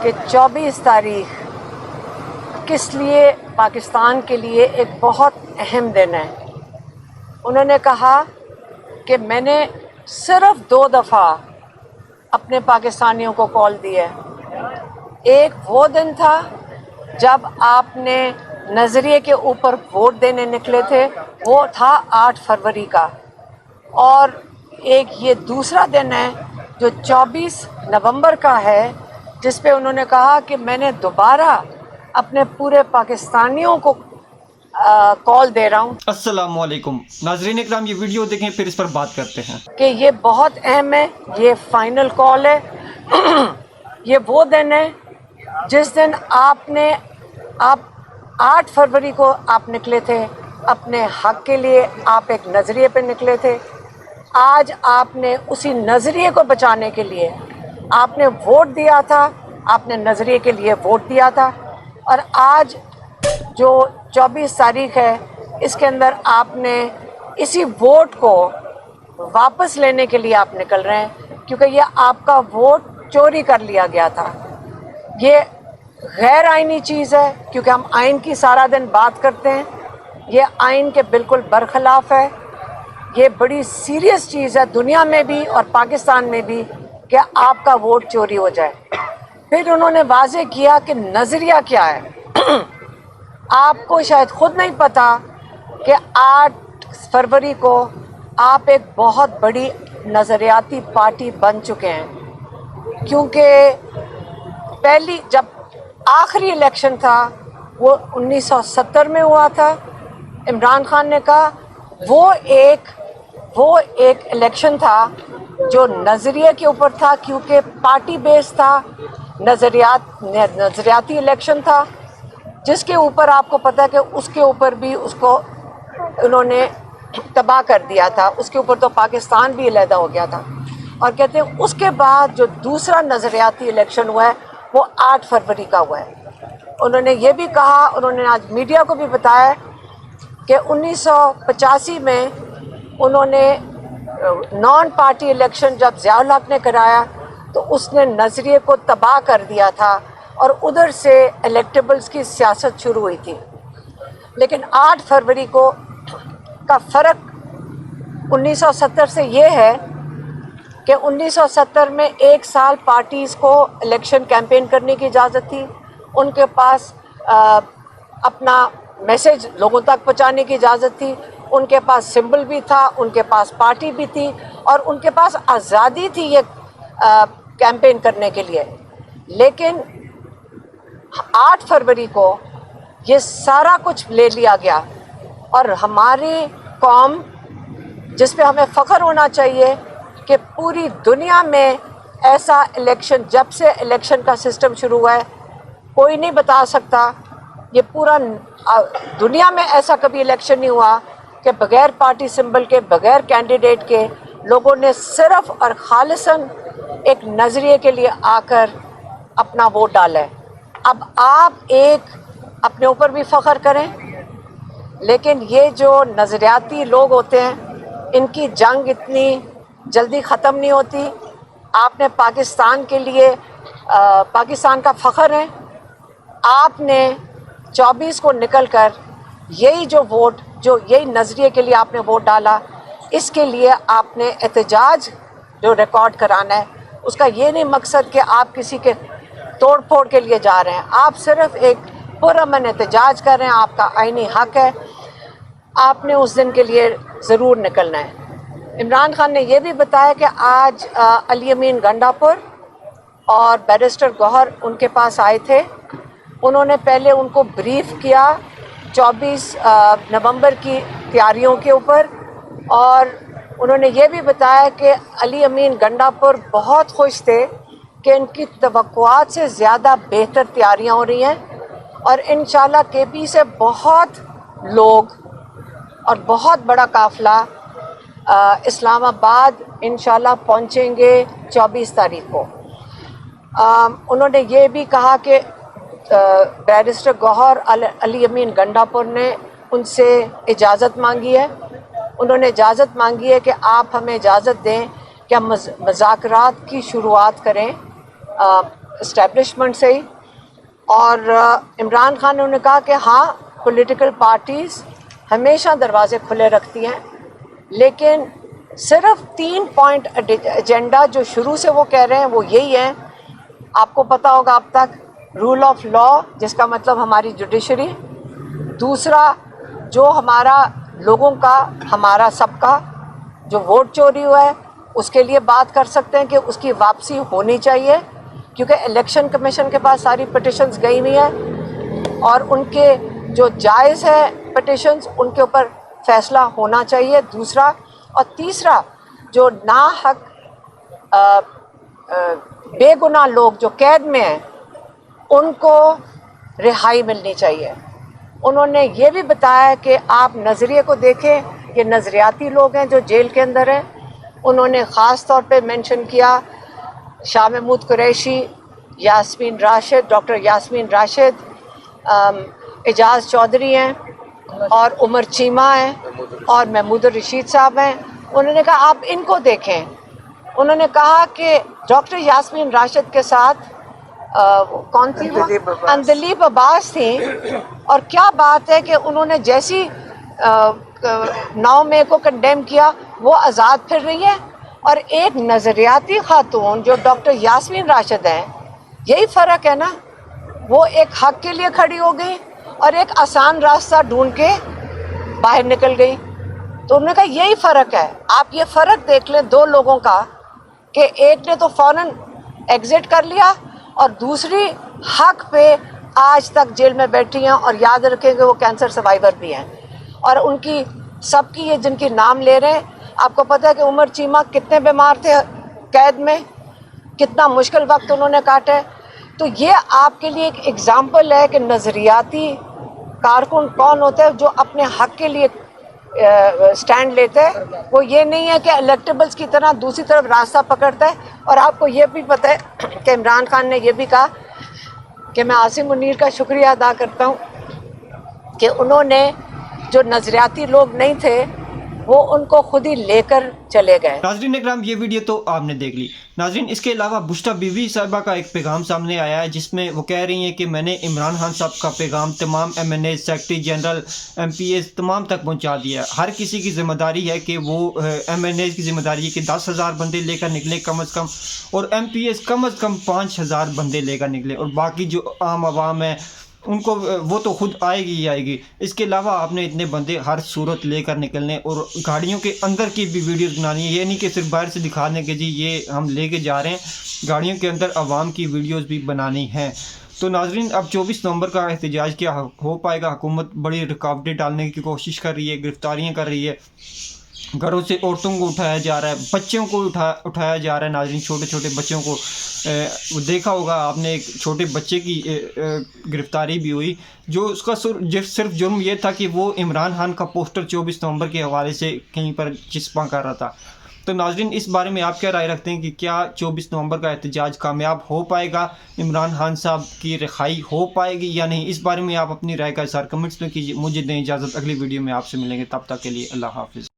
کہ 24 تاریخ کس لیے پاکستان کے لیے ایک بہت اہم دن ہے۔ انہوں نے کہا کہ میں نے صرف 2 دفعہ اپنے پاکستانیوں کو کال دی ہے۔ ایک وہ دن تھا جب آپ نے نظریے کے اوپر ووٹ دینے نکلے تھے، وہ تھا 8 فروری کا، اور ایک یہ دوسرا دن ہے جو 24 نومبر کا ہے، جس پہ انہوں نے کہا کہ میں نے دوبارہ اپنے پورے پاکستانیوں کو کال دے رہا ہوں۔ السلام علیکم ناظرین اکرام، یہ ویڈیو دیکھیں پھر اس پر بات کرتے ہیں کہ یہ بہت اہم ہے، یہ فائنل کال ہے۔ یہ وہ دن ہے جس دن آپ 8 فروری کو آپ نکلے تھے اپنے حق کے لیے، آپ ایک نظریے پہ نکلے تھے۔ آج آپ نے اسی نظریے کو بچانے کے لیے آپ نے ووٹ دیا تھا، آپ نے نظریے کے لیے ووٹ دیا تھا، اور آج جو 24 تاریخ ہے اس کے اندر آپ نے اسی ووٹ کو واپس لینے کے لیے آپ نکل رہے ہیں، کیونکہ یہ آپ کا ووٹ چوری کر لیا گیا تھا۔ یہ غیر آئینی چیز ہے، کیونکہ ہم آئین کی سارا دن بات کرتے ہیں، یہ آئین کے بالکل برخلاف ہے۔ یہ بڑی سیریس چیز ہے دنیا میں بھی اور پاکستان میں بھی کہ آپ کا ووٹ چوری ہو جائے۔ پھر انہوں نے واضح کیا کہ نظریہ کیا ہے۔ آپ کو شاید خود نہیں پتا کہ 8 فروری کو آپ ایک بہت بڑی نظریاتی پارٹی بن چکے ہیں، کیونکہ جب آخری الیکشن تھا وہ 1970 میں ہوا تھا۔ عمران خان نے کہا وہ ایک الیکشن تھا جو نظریے کے اوپر تھا، کیونکہ پارٹی بیس تھا، نظریاتی الیکشن تھا، جس کے اوپر آپ کو پتہ ہے کہ اس کے اوپر بھی اس کو انہوں نے تباہ کر دیا تھا، اس کے اوپر تو پاکستان بھی علیحدہ ہو گیا تھا۔ اور کہتے ہیں اس کے بعد جو دوسرا نظریاتی الیکشن ہوا ہے وہ 8 فروری کا ہوا ہے۔ انہوں نے یہ بھی کہا، انہوں نے آج میڈیا کو بھی بتایا کہ 1985 میں انہوں نے نان پارٹی الیکشن جب ضیاء الحق نے کرایا تو اس نے نظریے کو تباہ کر دیا تھا، اور ادھر سے الیکٹیبلز کی سیاست شروع ہوئی تھی۔ لیکن 8 فروری کا فرق 1970 سے یہ ہے کہ 1970 میں 1 سال پارٹیز کو الیکشن کیمپین کرنے کی اجازت تھی، ان کے پاس اپنا میسج لوگوں تک پہنچانے کی اجازت تھی، ان کے پاس سمبل بھی تھا، ان کے پاس پارٹی بھی تھی، اور ان کے پاس آزادی تھی یہ کیمپین کرنے کے لیے۔ لیکن 8 فروری کو یہ سارا کچھ لے لیا گیا، اور ہماری قوم، جس پہ ہمیں فخر ہونا چاہیے کہ پوری دنیا میں ایسا الیکشن، جب سے الیکشن کا سسٹم شروع ہوا ہے کوئی نہیں بتا سکتا، یہ پورا دنیا میں ایسا کبھی الیکشن نہیں ہوا کہ بغیر پارٹی سمبل کے، بغیر کینڈیڈیٹ کے لوگوں نے صرف اور خالصاً ایک نظریے کے لیے آ کر اپنا ووٹ ڈالا ہے۔ اب آپ اپنے اوپر بھی فخر کریں، لیکن یہ جو نظریاتی لوگ ہوتے ہیں ان کی جنگ اتنی جلدی ختم نہیں ہوتی۔ آپ نے پاکستان کے لیے، پاکستان کا فخر ہے، آپ نے 24 کو نکل کر یہی نظریے کے لیے آپ نے ووٹ ڈالا، اس کے لیے آپ نے احتجاج جو ریکارڈ کرانا ہے، اس کا یہ نہیں مقصد کہ آپ کسی کے توڑ پھوڑ کے لیے جا رہے ہیں، آپ صرف ایک پرامن احتجاج کر رہے ہیں، آپ کا آئینی حق ہے، آپ نے اس دن کے لیے ضرور نکلنا ہے۔ عمران خان نے یہ بھی بتایا کہ آج علی امین گنڈاپور اور بیرسٹر گوہر ان کے پاس آئے تھے، انہوں نے پہلے ان کو بریف کیا 24 نومبر کی تیاریوں کے اوپر، اور انہوں نے یہ بھی بتایا کہ علی امین گنڈاپور بہت خوش تھے کہ ان کی توقعات سے زیادہ بہتر تیاریاں ہو رہی ہیں، اور انشاءاللہ کے پی سے بہت لوگ اور بہت بڑا قافلہ اسلام آباد انشاءاللہ پہنچیں گے 24 تاریخ کو۔ انہوں نے یہ بھی کہا کہ بیرسٹر گوہر علی امین گنڈاپور نے ان سے اجازت مانگی ہے، انہوں نے اجازت مانگی ہے کہ آپ ہمیں اجازت دیں کہ ہم مذاکرات کی شروعات کریں اسٹیبلشمنٹ سے ہی. اور عمران خان نے انہیں کہا کہ ہاں پولیٹیکل پارٹیز ہمیشہ دروازے کھلے رکھتی ہیں، لیکن صرف 3 پوائنٹ ایجنڈا جو شروع سے وہ کہہ رہے ہیں وہ یہی ہے. آپ کو پتہ ہوگا اب تک رول آف لا، جس کا مطلب ہماری جوڈیشری. دوسرا جو ہمارا لوگوں کا، ہمارا سب کا جو ووٹ چوری ہوا ہے اس کے لیے بات کر سکتے ہیں کہ اس کی واپسی ہونی چاہیے، کیونکہ الیکشن کمیشن کے پاس ساری پٹیشنز گئی ہوئی ہیں اور ان کے جو جائز ہے پٹیشنز ان کے اوپر فیصلہ ہونا چاہیے. دوسرا اور تیسرا جو ناحق بے گناہ لوگ جو قید میں ہیں ان کو رہائی ملنی چاہیے. انہوں نے یہ بھی بتایا کہ آپ نظریے کو دیکھیں، یہ نظریاتی لوگ ہیں جو جیل کے اندر ہیں. انہوں نے خاص طور پہ مینشن کیا شاہ محمود قریشی، یاسمین راشد، ڈاکٹر یاسمین راشد، اعجاز چودھری ہیں اور عمر چیمہ ہیں اور محمود الرشید صاحب ہیں. انہوں نے کہا آپ ان کو دیکھیں. انہوں نے کہا کہ ڈاکٹر یاسمین راشد کے ساتھ کون تھی وہ؟ اندلیب عباس تھیں، اور کیا بات ہے کہ انہوں نے جیسی 9 مئی کو کنڈیم کیا وہ آزاد پھر رہی ہے. اور ایک نظریاتی خاتون جو ڈاکٹر یاسمین راشد ہیں، یہی فرق ہے نا، وہ ایک حق کے لیے کھڑی ہو گئی اور ایک آسان راستہ ڈھونڈ کے باہر نکل گئی. تو انہوں نے کہا یہی فرق ہے. آپ یہ فرق دیکھ لیں دو لوگوں کا کہ ایک نے تو فوراً ایگزٹ کر لیا اور دوسری حق پہ آج تک جیل میں بیٹھی ہیں. اور یاد رکھیں کہ وہ کینسر سروائیور بھی ہیں. اور ان کی سب کی یہ جن کی نام لے رہے ہیں، آپ کو پتہ ہے کہ عمر چیمہ کتنے بیمار تھے قید میں، کتنا مشکل وقت انہوں نے کاٹا ہے. تو یہ آپ کے لیے ایک ایگزامپل ہے کہ نظریاتی کارکن کون ہوتا ہے جو اپنے حق کے لیے سٹینڈ لیتا ہے. وہ یہ نہیں ہے کہ الیکٹیبلز کی طرح دوسری طرف راستہ پکڑتا ہے. اور آپ کو یہ بھی پتہ ہے کہ عمران خان نے یہ بھی کہا کہ میں عاصم منیر کا شکریہ ادا کرتا ہوں کہ انہوں نے جو نظریاتی لوگ نہیں تھے وہ ان کو خود ہی لے کر چلے گئے. ناظرین اکرام، یہ ویڈیو تو آپ نے دیکھ لی. ناظرین اس کے علاوہ بشرا بیوی صاحبہ کا ایک پیغام سامنے آیا ہے جس میں وہ کہہ رہی ہیں کہ میں نے عمران خان صاحب کا پیغام تمام MNA، سیکرٹری جنرل، MPs تمام تک پہنچا دیا. ہر کسی کی ذمہ داری ہے کہ وہ MNA کی ذمہ داری ہے کہ 10,000 بندے لے کر نکلیں کم از کم، اور MPs کم از کم 5,000 بندے لے کر نکلیں. اور باقی جو عام عوام ہے ان کو وہ تو خود آئے گی ہی آئے گی. اس کے علاوہ آپ نے اتنے بندے ہر صورت لے کر نکلنے اور گاڑیوں کے اندر کی بھی ویڈیوز بنانی ہے. یہ نہیں کہ صرف باہر سے دکھا دیں کہ جی یہ ہم لے کے جا رہے ہیں، گاڑیوں کے اندر عوام کی ویڈیوز بھی بنانی ہیں. تو ناظرین اب 24 نومبر کا احتجاج کیا ہو پائے گا؟ حکومت بڑی رکاوٹیں ڈالنے کی کوشش کر رہی ہے، گرفتاریاں کر رہی ہے، گھروں سے عورتوں کو اٹھایا جا رہا ہے، بچوں کو اٹھایا جا رہا ہے. ناظرین چھوٹے چھوٹے بچوں کو دیکھا ہوگا آپ نے، ایک چھوٹے بچے کی گرفتاری بھی ہوئی جو اس کا صرف جرم یہ تھا کہ وہ عمران خان کا پوسٹر 24 نومبر کے حوالے سے کہیں پر چسپاں کر رہا تھا. تو ناظرین اس بارے میں آپ کیا رائے رکھتے ہیں کہ کیا 24 نومبر کا احتجاج کامیاب ہو پائے گا؟ عمران خان صاحب کی رہائی ہو پائے گی یا نہیں؟ اس بارے میں آپ اپنی رائے کا اظہار کمنٹس میں کیجیے. مجھے دیں اجازت، اگلی ویڈیو میں آپ سے ملیں گے. تب تک کے لیے اللہ حافظ.